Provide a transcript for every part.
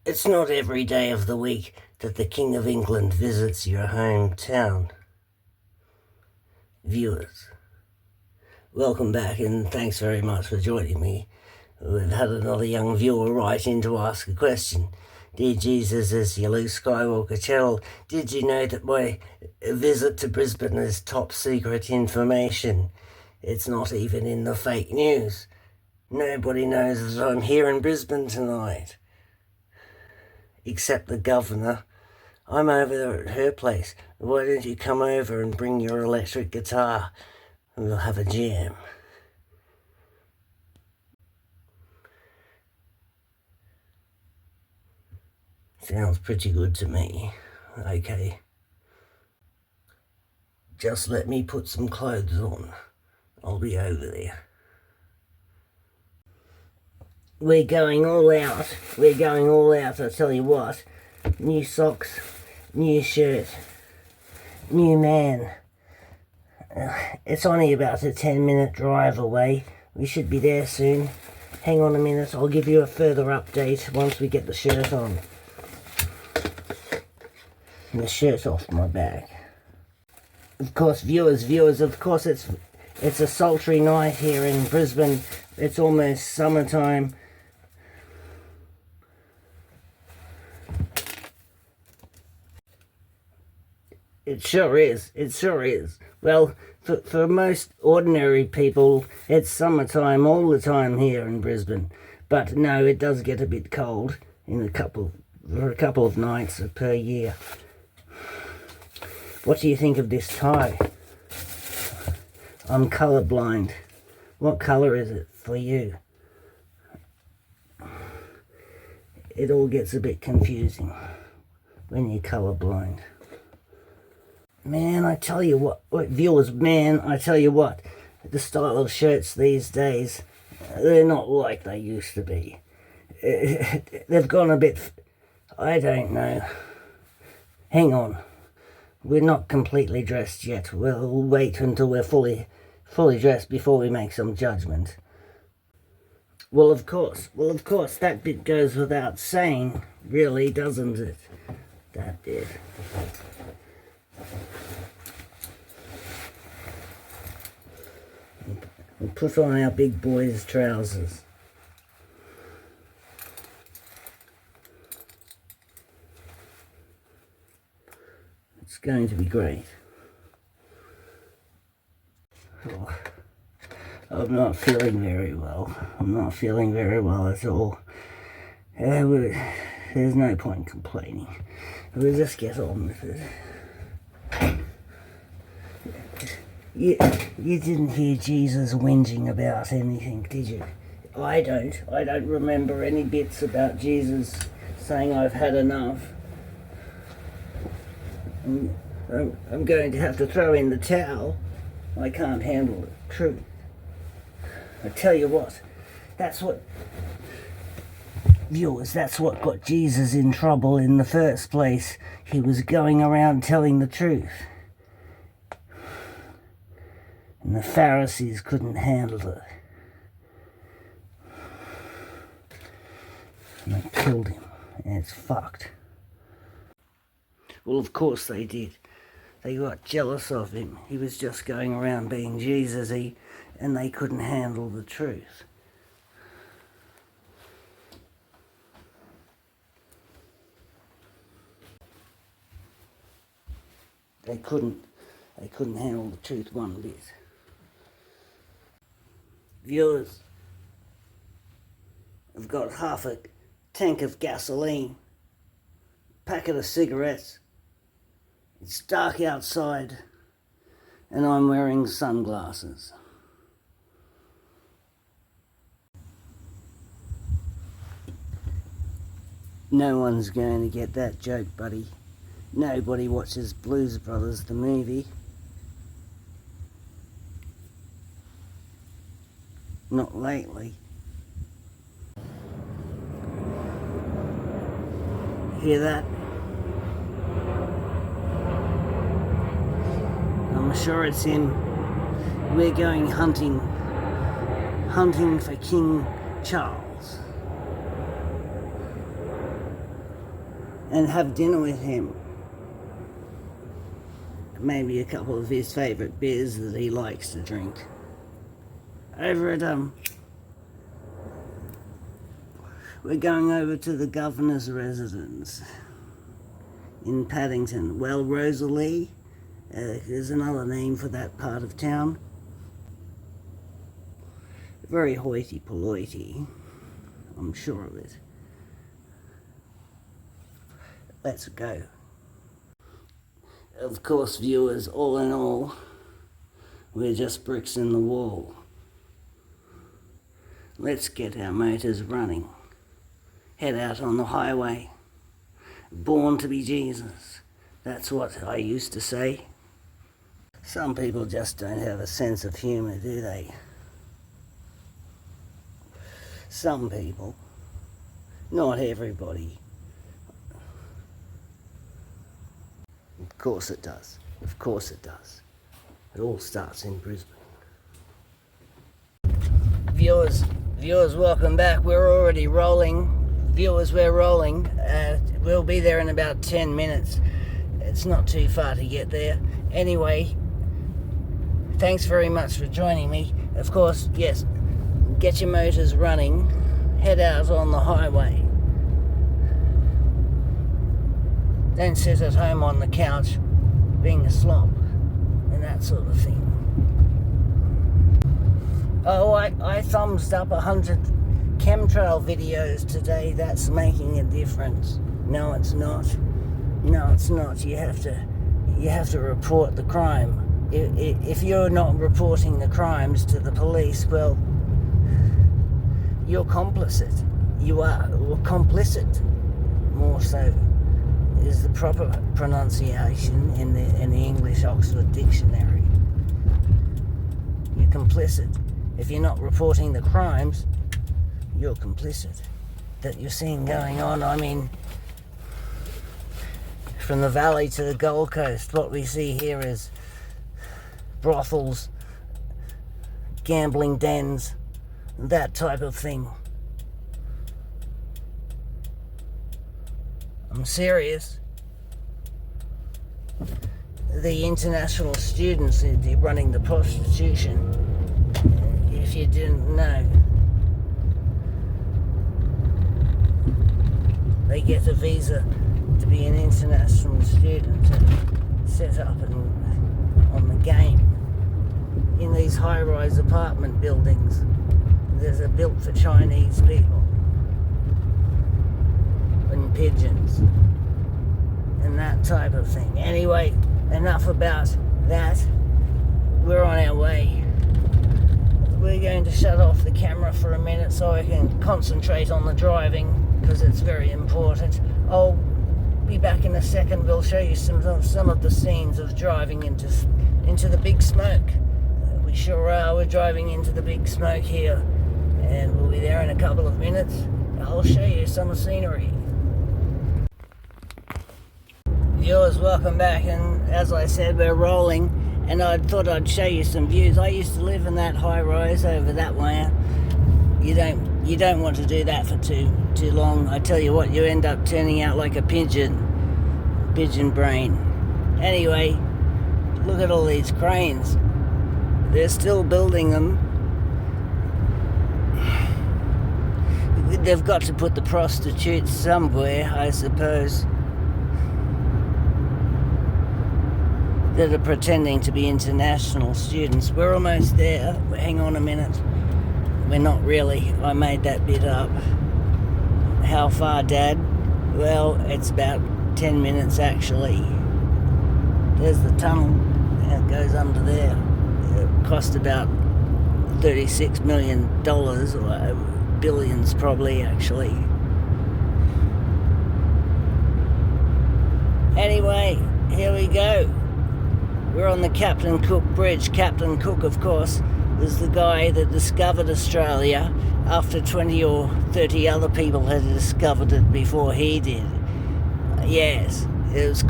It's not every day of the week that the King of England visits your hometown. Viewers, welcome back and thanks very much for joining me. We've had another young viewer write in to ask a question. Dear Jesus, as your Luke Skywalker channel, did you know that my visit to Brisbane is top secret information? It's not even in the fake news. Nobody knows that I'm here in Brisbane tonight. Except the governor. I'm over there at her place. Why don't you come over and bring your electric guitar and we'll have a jam? Sounds pretty good to me. Okay. Just let me put some clothes on. I'll be over there. We're going all out. We're going all out, I tell you what. New socks, new shirt, new man. It's only about a 10-minute drive away. We should be there soon. Hang on a minute, I'll give you a further update once we get the shirt on. And the shirt off my back. Of course, viewers, of course it's a sultry night here in Brisbane. It's almost summertime. It sure is. Well, for most ordinary people, it's summertime all the time here in Brisbane. But no, it does get a bit cold for a couple of nights per year. What do you think of this tie? I'm colourblind. What colour is it for you? It all gets a bit confusing when you're colourblind. Man, I tell you what, viewers, I tell you what, the style of shirts these days, they're not like they used to be. They've gone a bit, I don't know. Hang on, we're not completely dressed yet. We'll wait until we're fully dressed before we make some judgment. Well, of course, that bit goes without saying, really, doesn't it? That bit. We'll put on our big boys' trousers. It's going to be great. Oh, I'm not feeling very well. I'm not feeling very well at all. There's no point complaining. We'll just get on with it. You didn't hear Jesus whinging about anything, did you? I don't remember any bits about Jesus saying I've had enough. I'm going to have to throw in the towel. I can't handle the truth. I tell you what, viewers, that's what got Jesus in trouble in the first place. He was going around telling the truth. And the Pharisees couldn't handle it. And they killed him. And it's fucked. Well, of course they did. They got jealous of him. He was just going around being Jesus-y, and they couldn't handle the truth. They couldn't handle the truth one bit. Viewers, I've got half a tank of gasoline, packet of cigarettes. It's dark outside and I'm wearing sunglasses. No one's going to get that joke, buddy. Nobody watches Blues Brothers, the movie. Not lately. Hear that? I'm sure it's him. We're going hunting for King Charles. and have dinner with him. Maybe a couple of his favourite beers that he likes to drink. Over at we're going over to the governor's residence in Paddington. Well, Rosalie is another name for that part of town. Very hoity-toity, I'm sure of it. Let's go. Of course, viewers, all in all, we're just bricks in the wall. Let's get our motors running. Head out on the highway. Born to be Jesus. That's what I used to say. Some people just don't have a sense of humour, do they? Some people. Not everybody. Of course it does. Of course it does. It all starts in Brisbane. Viewers, welcome back. We're already rolling. Viewers, we're rolling. We'll be there in about 10 minutes. It's not too far to get there. Anyway, thanks very much for joining me. Of course, yes, get your motors running. Head out on the highway. Don't sit at home on the couch being a slop and that sort of thing. Oh, I thumbs up 100 chemtrail videos today. That's making a difference. No, it's not. No, it's not. You have to report the crime. If you're not reporting the crimes to the police, well, you're complicit. You are, or complicit, more so, is the proper pronunciation in the English Oxford Dictionary. You're complicit. If you're not reporting the crimes, you're complicit. That you're seeing going on, I mean, from the Valley to the Gold Coast, what we see here is brothels, gambling dens, that type of thing. I'm serious. The international students running the prostitution, if you didn't know, they get a visa to be an international student to set up on the game in these high-rise apartment buildings that are built for Chinese people and pigeons and that type of thing. Anyway, enough about that. We're on our way. We're going to shut off the camera for a minute so I can concentrate on the driving, because it's very important. I'll be back in a second. We'll show you some of the scenes of driving into the big smoke. We sure are. We're driving into the big smoke here, and we'll be there in a couple of minutes. I'll show you some scenery. Viewers, welcome back, and as I said, we're rolling, and I thought I'd show you some views. I used to live in that high rise over that way. You don't want to do that for too long. I tell you what, you end up turning out like a pigeon brain. Anyway, look at all these cranes. They're still building them. They've got to put the prostitutes somewhere, I suppose, that are pretending to be international students. We're almost there. Hang on a minute. We're not really. I made that bit up. How far, Dad? Well, it's about 10 minutes actually. There's the tunnel. It goes under there. It cost about $36 million, or billions probably actually. Anyway, here we go. We're on the Captain Cook Bridge. Captain Cook, of course, was the guy that discovered Australia after 20 or 30 other people had discovered it before he did. Yes, it was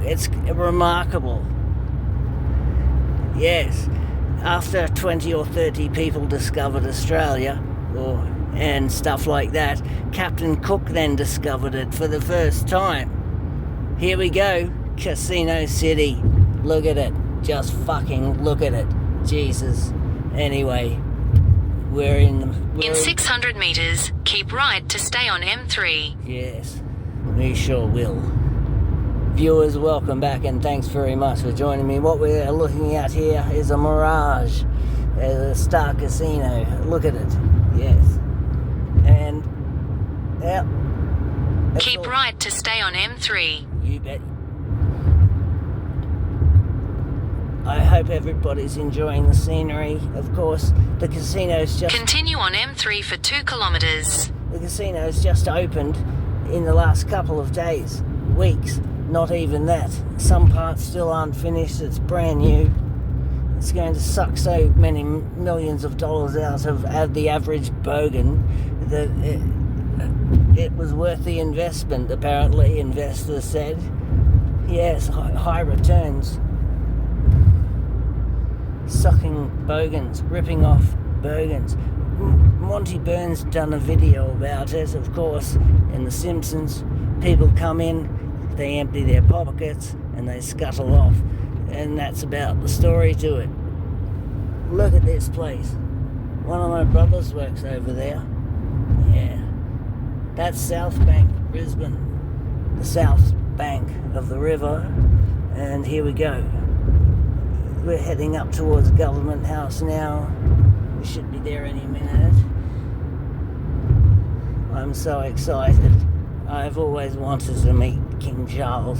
it's remarkable. Yes, after 20 or 30 people discovered Australia, or and stuff like that. Captain Cook then discovered it for the first time. Here we go, Casino City. Look at it. Just fucking look at it. Jesus. Anyway, we're in 600 meters, keep right to stay on M3. Yes, we sure will. Viewers, welcome back and thanks very much for joining me. What we're looking at here is a Mirage, a Star Casino. Look at it. Yes. And, yeah. Keep right to stay on M3. You bet. I hope everybody's enjoying the scenery. Of course, the casino's just... Continue on M3 for 2 kilometers. The casino's just opened in the last couple of days, weeks, not even that. Some parts still aren't finished, it's brand new. It's going to suck so many millions of dollars out of the average bogan that it was worth the investment, apparently, investors said. Yes, high returns. Sucking bogans, ripping off bogans. Monty Burns done a video about it, of course, in The Simpsons. People come in, they empty their pockets, and they scuttle off. And that's about the story to it. Look at this place. One of my brothers works over there. Yeah. That's South Bank, Brisbane. The South Bank of the river. And here we go. We're heading up towards Government House now. We should be there any minute. I'm so excited. I've always wanted to meet King Charles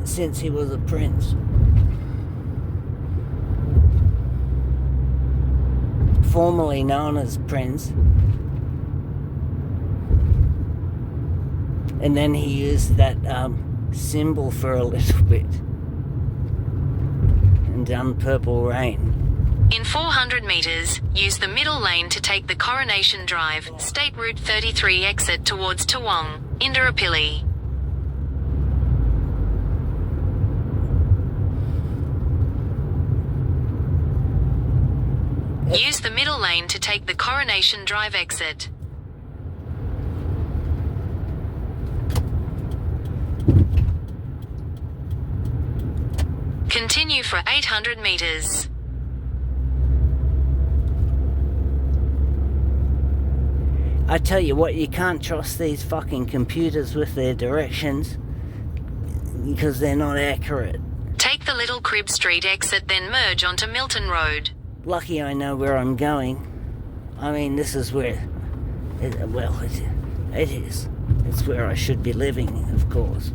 since he was a prince. Formerly known as Prince. And then he used that symbol for a little bit. And done Purple Rain. In 400 meters, use the middle lane to take the Coronation Drive, State Route 33 exit towards Toowong, Indooroopilly. Use the middle lane to take the Coronation Drive exit. Continue for 800 meters. I tell you what, you can't trust these fucking computers with their directions because they're not accurate. Take the Little Crib Street exit, then merge onto Milton Road. Lucky I know where I'm going. I mean, this is where... it is. It's where I should be living, of course.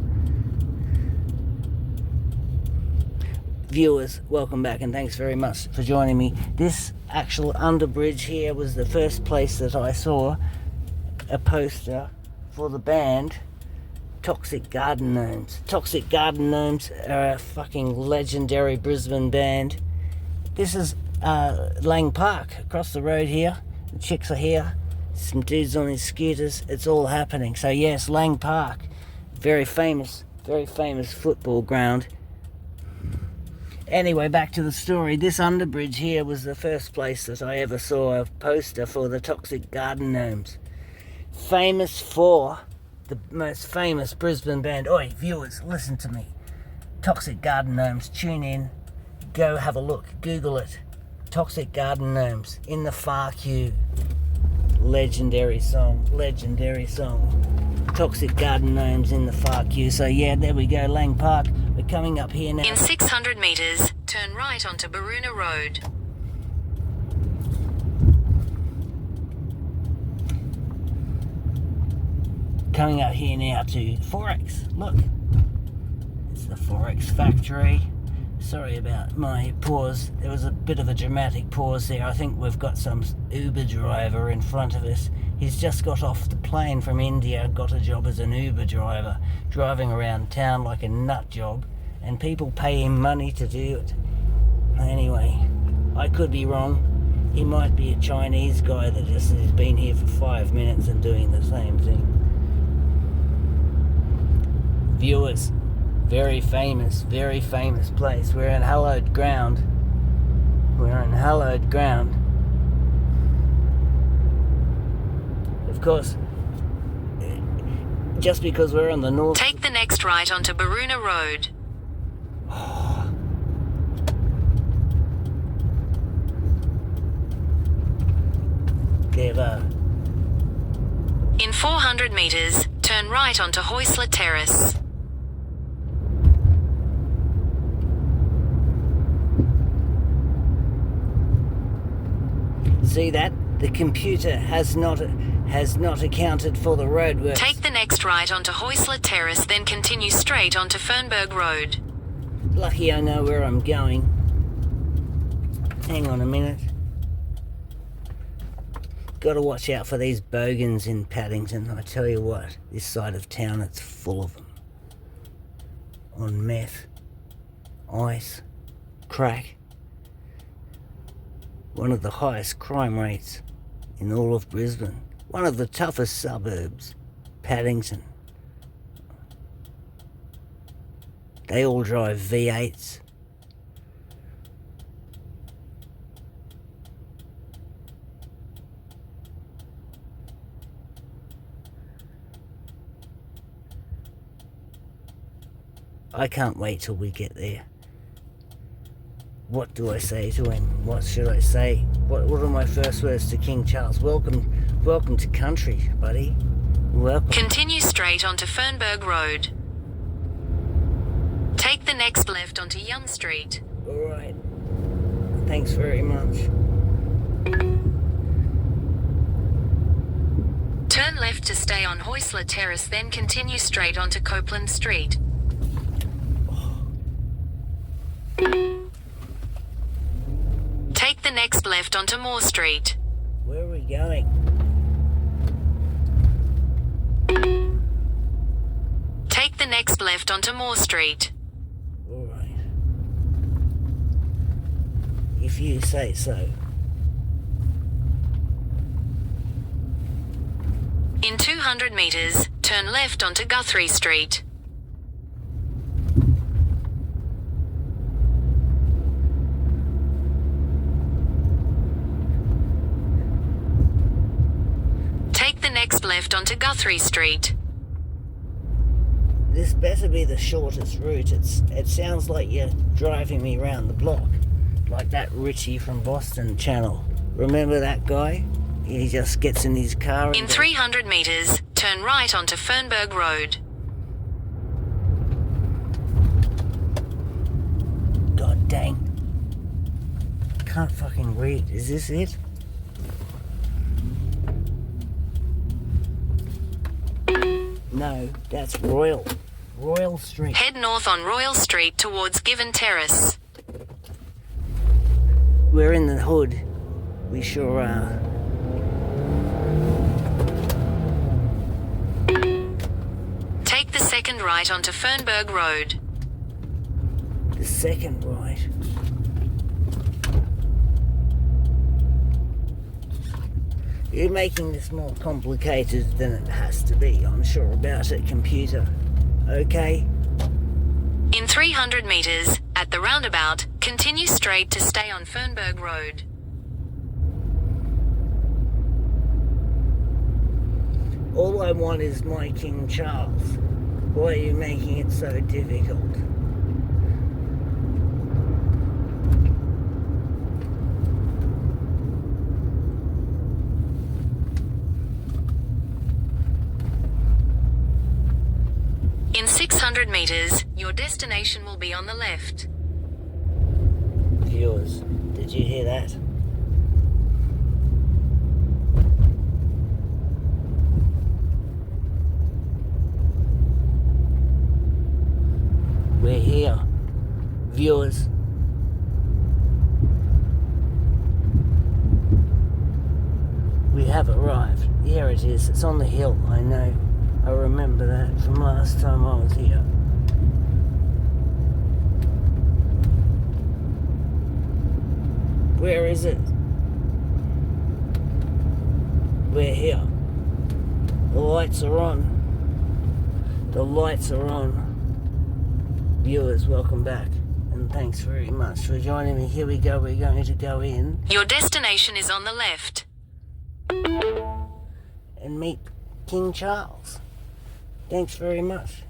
Viewers, welcome back and thanks very much for joining me. This actual underbridge here was the first place that I saw a poster for the band Toxic Garden Gnomes. Toxic Garden Gnomes are a fucking legendary Brisbane band. This is Lang Park, across the road here. The chicks are here. Some dudes on his scooters. It's all happening. So yes, Lang Park, very famous football ground. Anyway, back to the story. This underbridge here was the first place that I ever saw a poster for the Toxic Garden Gnomes. Famous for the most famous Brisbane band. Oi, viewers, listen to me. Toxic Garden Gnomes, tune in. Go have a look. Google it. Toxic Garden Gnomes, In the Far Queue. Legendary song. Toxic Garden Gnomes, In the Far Queue. So yeah, there we go, Lang Park. We're coming up here now. In 600 meters, turn right onto Baroona Road. Coming up here now to Forex. Look, it's the Forex factory. Sorry about my pause. There was a bit of a dramatic pause there. I think we've got some Uber driver in front of us. He's just got off the plane from India, got a job as an Uber driver, driving around town like a nut job, and people pay him money to do it. Anyway, I could be wrong. He might be a Chinese guy that just has been here for 5 minutes and doing the same thing. Viewers, very famous place. We're in hallowed ground. Of course, just because we're on the north... Take the next right onto Baruna Road. They've, In 400 metres, turn right onto Hoisler Terrace. see that? The computer has not accounted for the roadworks. Take the next right onto Hoisler Terrace, then continue straight onto Fernberg Road. Lucky I know where I'm going. Hang on a minute. Got to watch out for these bogans in Paddington. I tell you what, this side of town, it's full of them. On meth, ice, crack. One of the highest crime rates in all of Brisbane. One of the toughest suburbs, Paddington. They all drive V8s. I can't wait till we get there. What do I say to him? What should I say? What are my first words to King Charles? Welcome to country, buddy. Welcome. Continue straight onto Fernberg Road. Take the next left onto Young Street. All right. Thanks very much. Turn left to stay on Hoisler Terrace, then continue straight onto Copeland Street. Take the next left onto Moore Street. Where are we going? Take the next left onto Moore Street. All right. If you say so. In 200 metres, turn left onto Guthrie Street. Take the next left onto Guthrie Street. This better be the shortest route. It sounds like you're driving me round the block. Like that Richie from Boston channel. Remember that guy? He just gets in his car and... In 300 metres, turn right onto Fernberg Road. God dang. Can't fucking read. Is this it? No, that's Royal Street. Head north on Royal Street towards Given Terrace. We're in the hood. We sure are. Take the second right onto Fernberg Road. The second right. You're making this more complicated than it has to be. I'm sure about it, computer. Okay? In 300 metres, at the roundabout, continue straight to stay on Fernberg Road. All I want is my King Charles. Why are you making it so difficult? In 600 metres, your destination will be on the left. Viewers, did you hear that? We're here. Viewers. We have arrived. Here it is. It's on the hill, I know. I remember that from last time I was here. Where is it? We're here. The lights are on. The lights are on. Viewers, welcome back. And thanks very much for joining me. Here we go. We're going to go in. Your destination is on the left. and meet King Charles. Thanks very much.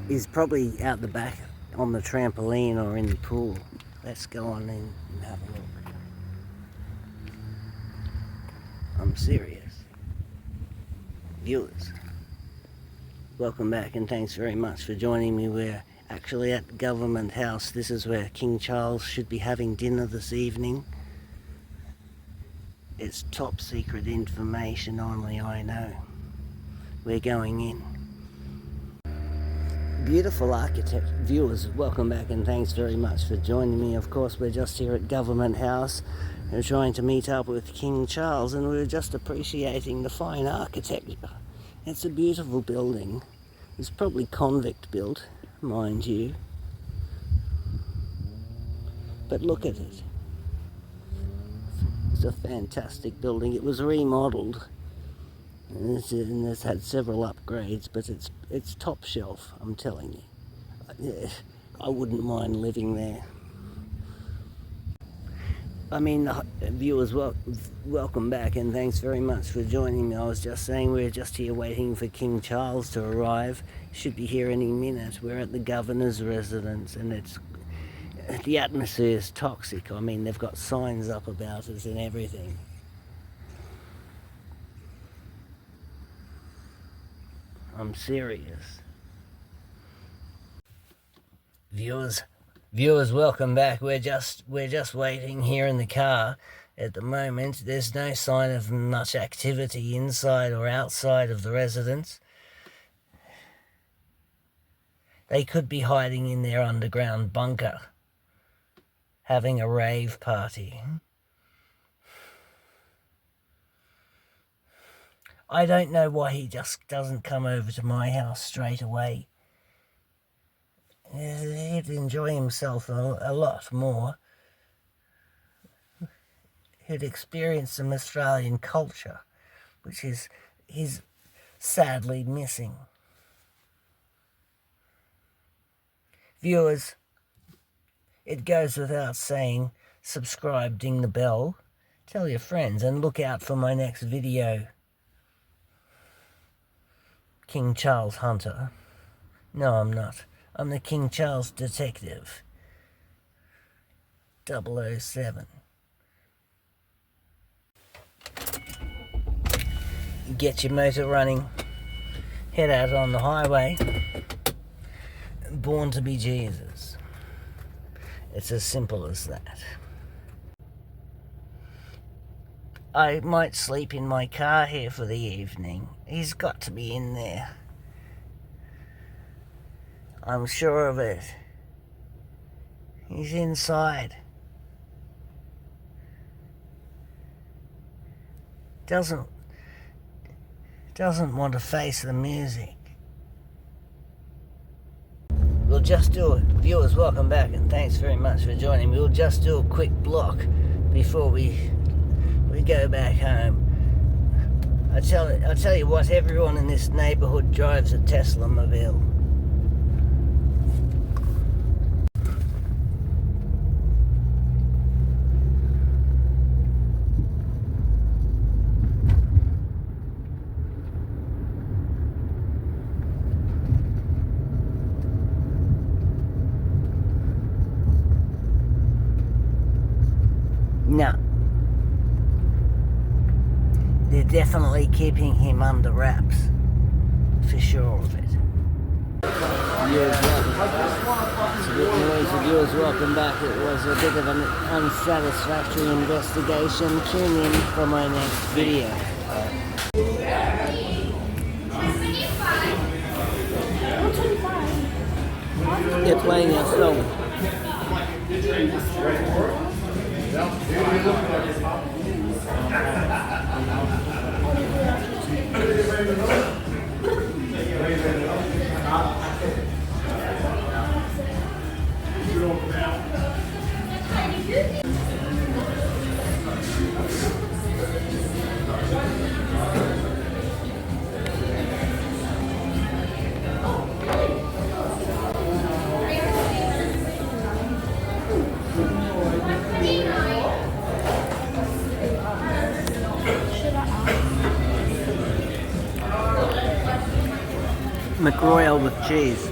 He's probably out the back on the trampoline or in the pool. Let's go on in and have a look. I'm serious. Viewers, welcome back and thanks very much for joining me. We're actually at Government House. This is where King Charles should be having dinner this evening. It's top secret information, only I know. We're going in. Beautiful architect. Viewers, welcome back and thanks very much for joining me. Of course, we're just here at Government House. We're trying to meet up with King Charles and we're just appreciating the fine architecture. It's a beautiful building. It's probably convict built, mind you. But look at it. It's a fantastic building. It was remodeled. And it's had several upgrades, but it's top shelf, I'm telling you. I wouldn't mind living there. I mean, viewers, welcome back and thanks very much for joining me. I was just saying we're just here waiting for King Charles to arrive. Should be here any minute. We're at the governor's residence and the atmosphere is toxic. I mean, they've got signs up about us and everything. I'm serious. Viewers, welcome back. We're just waiting here in the car. At the moment, there's no sign of much activity inside or outside of the residence. They could be hiding in their underground bunker, having a rave party. I don't know why he just doesn't come over to my house straight away. He'd enjoy himself a lot more. He'd experience some Australian culture, which he's sadly missing. Viewers, it goes without saying, subscribe, ding the bell, tell your friends, and look out for my next video. King Charles Hunter. No, I'm not. I'm the King Charles Detective. 007. Get your motor running. Head out on the highway. Born to be Jesus. It's as simple as that. I might sleep in my car here for the evening. He's got to be in there. I'm sure of it. He's inside. Doesn't want to face the music. We'll just do it. Viewers, welcome back and thanks very much for joining me. We'll just do a quick block before we go back home. I tell you what, everyone in this neighbourhood drives a Tesla Mobile. No. They're definitely keeping him under wraps. For sure of it. Viewers, welcome back. It was a bit of an unsatisfactory investigation. Tune in for my next video. They're playing our song. McRoyal with cheese.